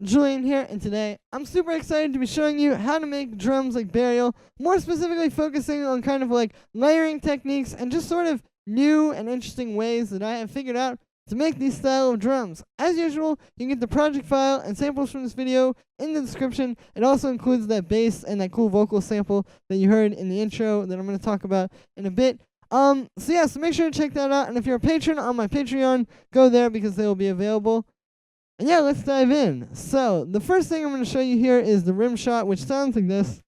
Julian here, and today I'm super excited to be showing you how to make drums like Burial, more specifically focusing on kind of like layering techniques and just sort of new and interesting ways that I have figured out to make these style of drums. As usual, you can get the project file and samples from this video in the description. It also includes that bass and that cool vocal sample that you heard in the intro that I'm going to talk about in a bit. So make sure to check that out, and if you're a patron on my Patreon, go there because they will be available. And yeah, let's dive in. So, the first thing I'm going to show you here is the rim shot, which sounds like this.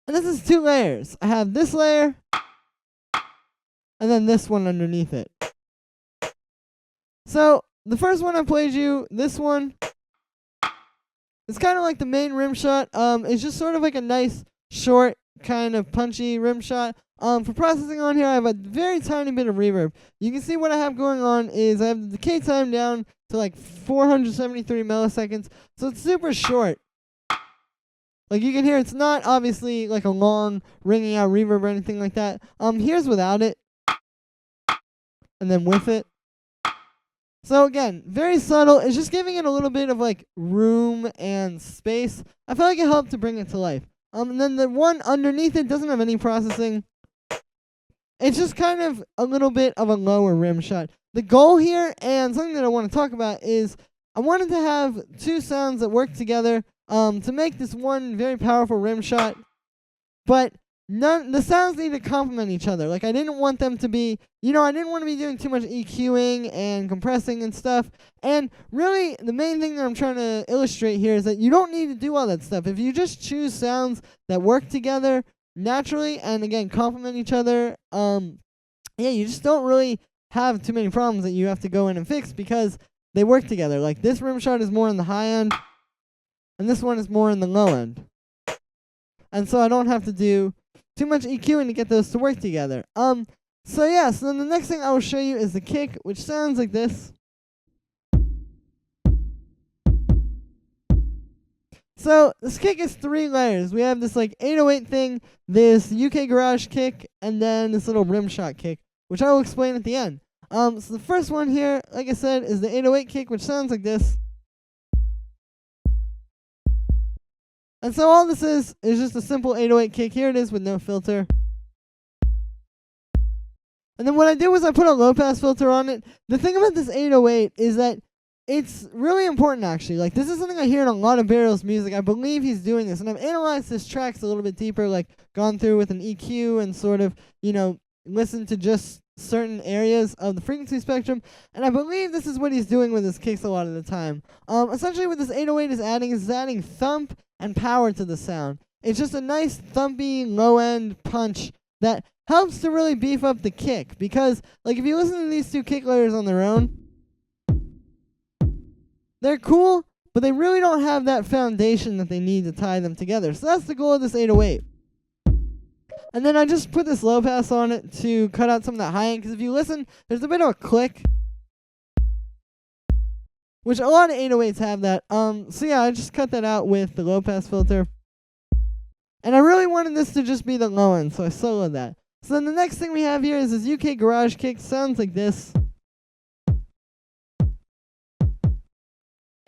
And this is 2 layers. I have this layer, and then this one underneath it. So, the first one I played you, this one, it's kind of like the main rim shot. It's just sort of like a nice, short, kind of punchy rim shot. For processing on here, I have a very tiny bit of reverb. You can see what I have going on is I have the decay time down to like 473 milliseconds, so it's super short. Like you can hear, it's not obviously like a long ringing out reverb or anything like that. Here's without it, and then with it. So again, very subtle. It's just giving it a little bit of like room and space. I felt like it helped to bring it to life. And then the one underneath it doesn't have any processing. It's just kind of a little bit of a lower rim shot. The goal here, and something that I want to talk about, is I wanted to have 2 sounds that work together to make this one very powerful rim shot, but the sounds need to complement each other. Like I didn't want them to be, I didn't want to be doing too much EQing and compressing and stuff. And really, the main thing that I'm trying to illustrate here is that you don't need to do all that stuff. If you just choose sounds that work together naturally and again complement each other, you just don't really have too many problems that you have to go in and fix because they work together. Like this rim shot is more in the high end, and this one is more in the low end. And so I don't have to do too much EQing to get those to work together. So then the next thing I will show you is the kick, which sounds like this. So this kick is 3 layers. We have this like 808 thing, this UK garage kick, and then this little rim shot kick, which I will explain at the end. So the first one here, like I said, is the 808 kick, which sounds like this. And so all this is just a simple 808 kick. Here it is with no filter. And then what I did was I put a low pass filter on it. The thing about this 808 is that it's really important, actually. Like, this is something I hear in a lot of Burial's music. I believe he's doing this. And I've analyzed his tracks a little bit deeper, like gone through with an EQ and sort of, listened to just certain areas of the frequency spectrum. And I believe this is what he's doing with his kicks a lot of the time. Essentially what this 808 is adding thump and power to the sound. It's just a nice thumpy low-end punch that helps to really beef up the kick. Because, like, if you listen to these 2 kick layers on their own, they're cool, but they really don't have that foundation that they need to tie them together. So that's the goal of this 808. And then I just put this low pass on it to cut out some of that high end, because if you listen, there's a bit of a click, which a lot of 808s have that. I just cut that out with the low pass filter. And I really wanted this to just be the low end, so I soloed that. So then the next thing we have here is this UK garage kick. Sounds like this.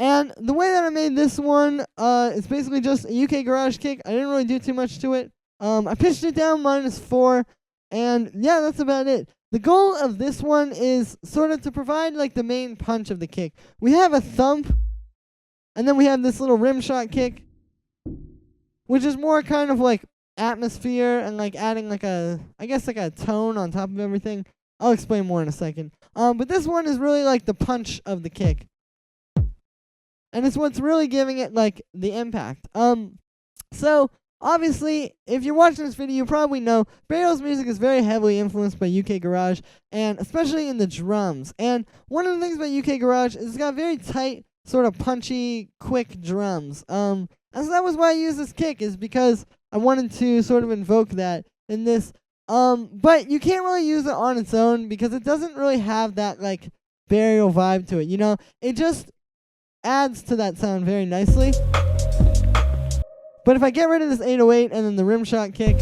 And the way that I made this one, it's basically just a UK garage kick. I didn't really do too much to it. I pitched it down -4, and yeah, that's about it. The goal of this one is sort of to provide like the main punch of the kick. We have a thump, and then we have this little rim shot kick, which is more kind of like atmosphere and like adding like a tone on top of everything. I'll explain more in a second. But this one is really like the punch of the kick. And it's what's really giving it like the impact. So obviously, if you're watching this video, you probably know Burial's music is very heavily influenced by UK garage, and especially in the drums. And one of the things about UK garage is it's got very tight, sort of punchy, quick drums. And so that was why I used this kick, is because I wanted to sort of invoke that in this. But you can't really use it on its own because it doesn't really have that like Burial vibe to it. It just adds to that sound very nicely. But if I get rid of this 808 and then the rim shot kick,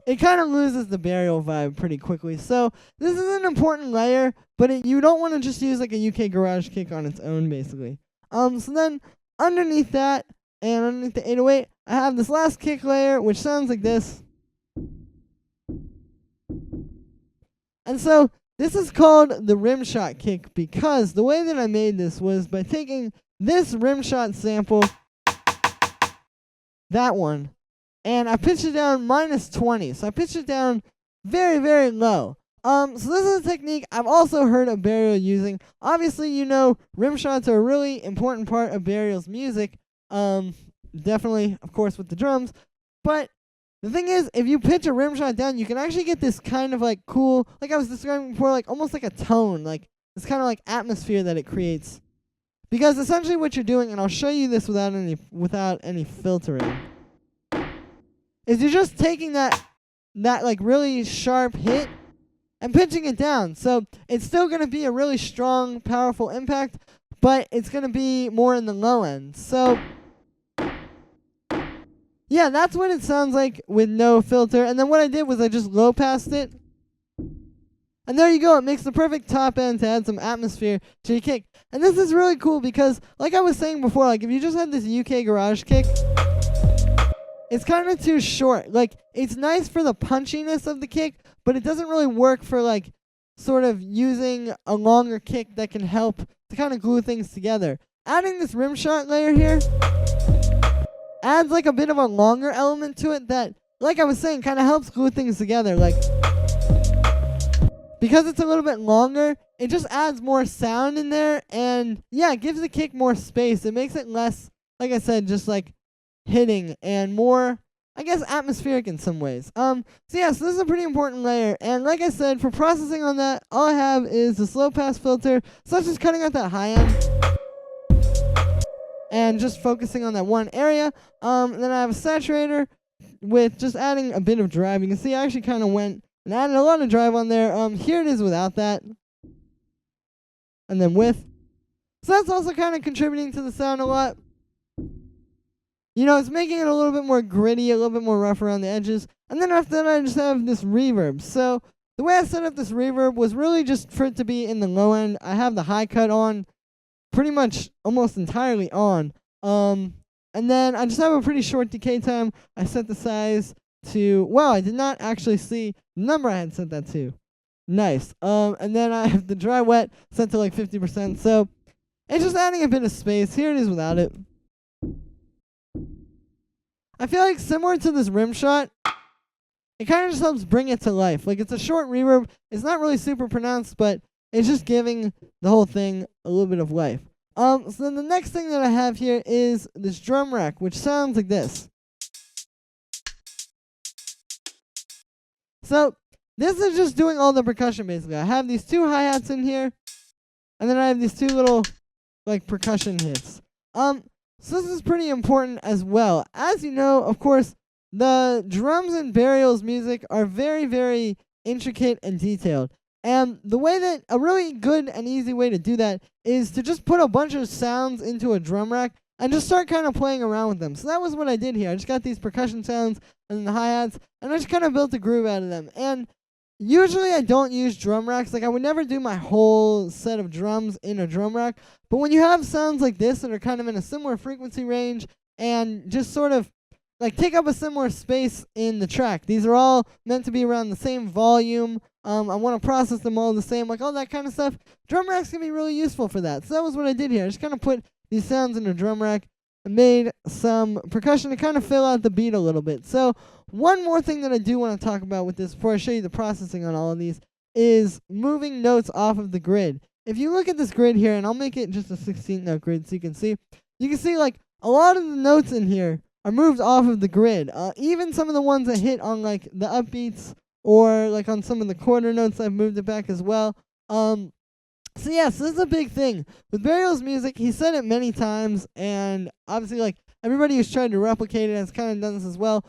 it kind of loses the burial vibe pretty quickly. So this is an important layer, but you don't want to just use like a UK garage kick on its own, basically. So then underneath that and underneath the 808, I have this last kick layer, which sounds like this. And so this is called the rim shot kick because the way that I made this was by taking this rim shot sample, that one, and I pitched it down -20. So I pitched it down very, very low. So this is a technique I've also heard of Burial using. Obviously, you know, rim shots are a really important part of Burial's music. Definitely, of course, with the drums. But the thing is, if you pitch a rim shot down, you can actually get this kind of like cool, like I was describing before, like almost like a tone, like this kind of like atmosphere that it creates. Because essentially what you're doing, and I'll show you this without any filtering, is you're just taking that like really sharp hit and pitching it down. So it's still going to be a really strong, powerful impact, but it's going to be more in the low end. So yeah, that's what it sounds like with no filter. And then what I did was I just low passed it. And there you go. It makes the perfect top end to add some atmosphere to your kick. And this is really cool because, like I was saying before, like if you just had this UK garage kick, it's kind of too short. Like, it's nice for the punchiness of the kick, but it doesn't really work for, like, sort of using a longer kick that can help to kind of glue things together. Adding this rim shot layer here adds, like, a bit of a longer element to it that, like I was saying, kind of helps glue things together. Like, because it's a little bit longer, it just adds more sound in there, and, yeah, it gives the kick more space. It makes it less, like I said, just, like, hitting and more, I guess, atmospheric in some ways. So yeah, so this is a pretty important layer, and like I said, for processing on that, all I have is the slow pass filter, so that's just cutting out that high end and just focusing on that one area. And then I have a saturator with just adding a bit of drive. You can see I actually kind of went and added a lot of drive on there. Here it is without that, and then with. So that's also kind of contributing to the sound a lot. You know, it's making it a little bit more gritty, a little bit more rough around the edges. And then after that, I just have this reverb. So the way I set up this reverb was really just for it to be in the low end. I have the high cut on, pretty much almost entirely on. And then I just have a pretty short decay time. I set the size to, wow, I did not actually see the number I had set that to. Nice. And then I have the dry wet set to like 50%. So it's just adding a bit of space. Here it is without it. I feel like similar to this rim shot, it kind of just helps bring it to life. Like, it's a short reverb. It's not really super pronounced, but it's just giving the whole thing a little bit of life. So then the next thing that I have here is this drum rack, which sounds like this. So this is just doing all the percussion, basically. I have these two hi-hats in here, and then I have these two little, like, percussion hits. So this is pretty important as well. As you know, of course, the drums in Burial's music are very, very intricate and detailed. And the way that, a really good and easy way to do that is to just put a bunch of sounds into a drum rack and just start kind of playing around with them. So that was what I did here. I just got these percussion sounds and then the hi-hats, and I just kind of built a groove out of them. And usually I don't use drum racks. Like, I would never do my whole set of drums in a drum rack. But when you have sounds like this that are kind of in a similar frequency range and just sort of like take up a similar space in the track, these are all meant to be around the same volume. I want to process them all the same, like all that kind of stuff. Drum racks can be really useful for that. So that was what I did here. I just kind of put these sounds in a drum rack and made some percussion to kind of fill out the beat a little bit. So one more thing that I do want to talk about with this before I show you the processing on all of these is moving notes off of the grid. If you look at this grid here, and I'll make it just a 16th note grid so you can see like a lot of the notes in here are moved off of the grid. Even some of the ones that hit on like the upbeats or like on some of the quarter notes, I've moved it back as well. So yes, this is a big thing with Burial's music. He said it many times, and obviously like everybody who's tried to replicate it has kind of done this as well.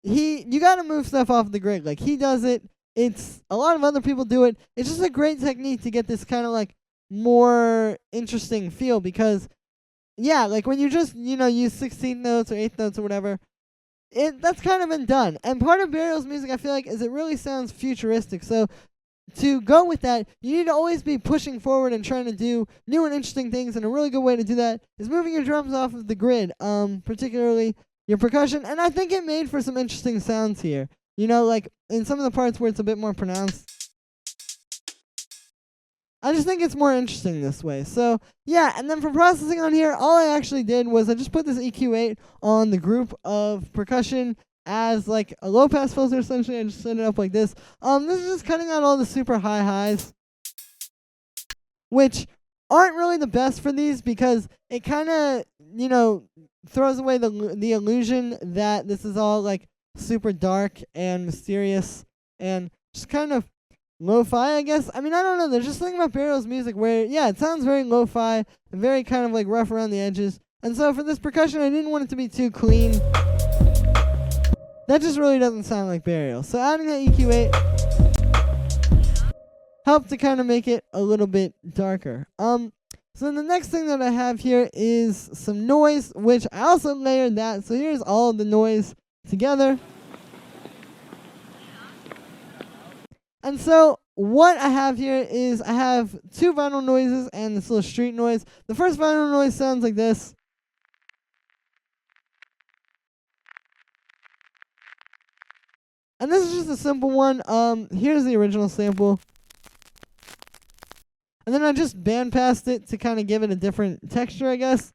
You got to move stuff off the grid. Like, he does it. It's a lot of other people do it. It's just a great technique to get this kind of like more interesting feel because, yeah, like when you just, use 16th notes or 8th notes or whatever, that's kind of been done. And part of Burial's music, I feel like, is it really sounds futuristic. So to go with that, you need to always be pushing forward and trying to do new and interesting things. And a really good way to do that is moving your drums off of the grid, particularly your percussion. And I think it made for some interesting sounds here. You know, like in some of the parts where it's a bit more pronounced. I just think it's more interesting this way. So, yeah, and then for processing on here, all I actually did was I just put this EQ8 on the group of percussion as like a low-pass filter, essentially. I just set it up like this. This is just cutting out all the super high highs, which aren't really the best for these because it kind of, you know, throws away the illusion that this is all like super dark and mysterious and just kind of lo-fi, I guess. I mean, I don't know. There's just something about Burial's music where, yeah, it sounds very lo-fi and very kind of like rough around the edges. And so for this percussion, I didn't want it to be too clean. That just really doesn't sound like Burial. So adding that EQ8 helped to kind of make it a little bit darker. So then the next thing that I have here is some noise, which I also layered that. So here's all of the noise together. And so what I have here is I have two vinyl noises and this little street noise. The first vinyl noise sounds like this. And this is just a simple one. Here's the original sample. And then I just bandpassed it to kind of give it a different texture, I guess.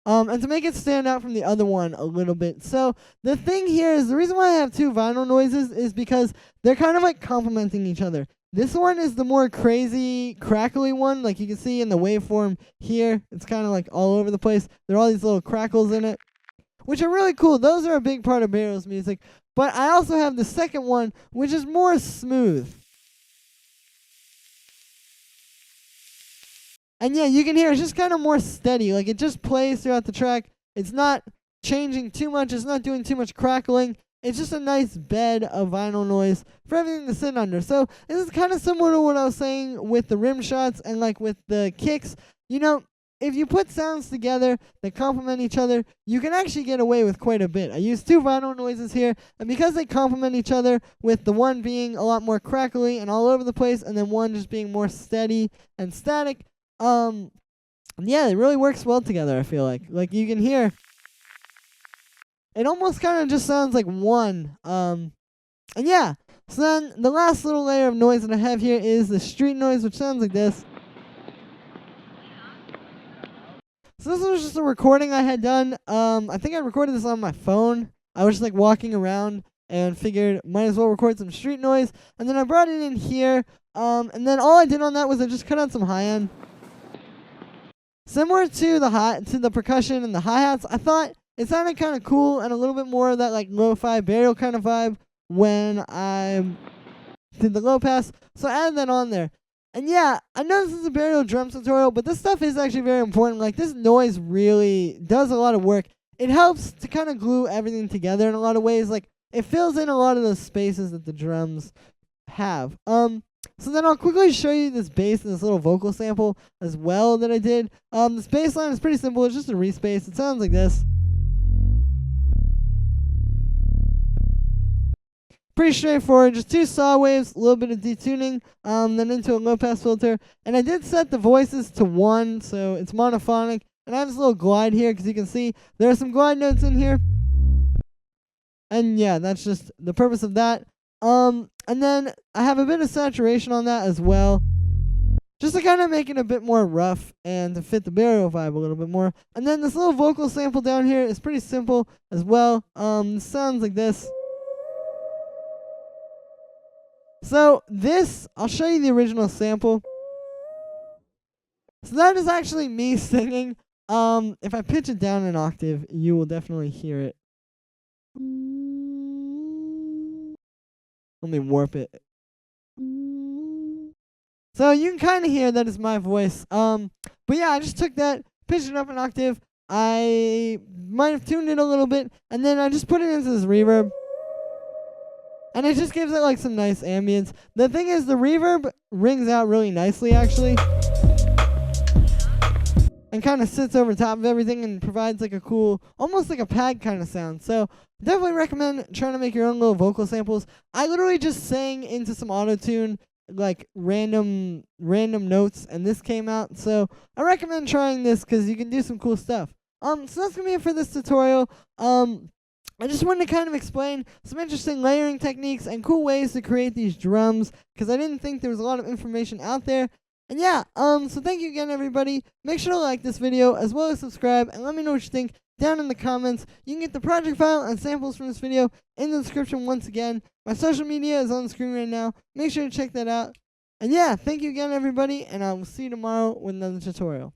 And to make it stand out from the other one a little bit. So the thing here is the reason why I have two vinyl noises is because they're kind of like complementing each other. This one is the more crazy, crackly one. Like you can see in the waveform here, it's kind of like all over the place. There are all these little crackles in it, which are really cool. Those are a big part of Burial's music. But I also have the second one, which is more smooth. And yeah, you can hear it's just kind of more steady. Like it just plays throughout the track. It's not changing too much. It's not doing too much crackling. It's just a nice bed of vinyl noise for everything to sit under. So this is kind of similar to what I was saying with the rim shots and like with the kicks. You know, if you put sounds together that complement each other, you can actually get away with quite a bit. I used two vinyl noises here, and because they complement each other, with the one being a lot more crackly and all over the place, and then one just being more steady and static, yeah, it really works well together, I feel like. Like, you can hear, it almost kind of just sounds like one. And yeah, so then the last little layer of noise that I have here is the street noise, which sounds like this. So this was just a recording I had done. I think I recorded this on my phone. I was just like walking around and figured might as well record some street noise. And then I brought it in here. And then all I did on that was I just cut out some high end. Similar to the percussion and the hi-hats, I thought it sounded kind of cool and a little bit more of that like lo-fi Burial kind of vibe when I did the low pass. So I added that on there. And yeah, I know this is a Burial drum tutorial, but this stuff is actually very important. Like, this noise really does a lot of work. It helps to kind of glue everything together in a lot of ways. Like, it fills in a lot of those spaces that the drums have. So then I'll quickly show you this bass and this little vocal sample as well that I did. This bass line is pretty simple. It's just a respace. It sounds like this. Pretty straightforward, just two saw waves, a little bit of detuning, then into a low-pass filter. And I did set the voices to 1, so it's monophonic. And I have this little glide here, because you can see there are some glide notes in here. And yeah, that's just the purpose of that. And then I have a bit of saturation on that as well, just to kind of make it a bit more rough and to fit the Burial vibe a little bit more. And then this little vocal sample down here is pretty simple as well. Sounds like this. So this, I'll show you the original sample. So that is actually me singing. If I pitch it down an octave, you will definitely hear it. Let me warp it. So you can kind of hear that is my voice. But yeah, I just took that, pitched it up an octave. I might have tuned it a little bit, and then I just put it into this reverb. And it just gives it like some nice ambience. The thing is, the reverb rings out really nicely, actually. and kind of sits over top of everything and provides like a cool, almost like a pad kind of sound. So definitely recommend trying to make your own little vocal samples. I literally just sang into some auto-tune, like random notes, and this came out. So I recommend trying this because you can do some cool stuff. So that's gonna be it for this tutorial. I just wanted to kind of explain some interesting layering techniques and cool ways to create these drums, because I didn't think there was a lot of information out there. And yeah, so thank you again, everybody. Make sure to like this video as well as subscribe, and let me know what you think down in the comments. You can get the project file and samples from this video in the description once again. My social media is on the screen right now. Make sure to check that out. And yeah, thank you again, everybody, and I will see you tomorrow with another tutorial.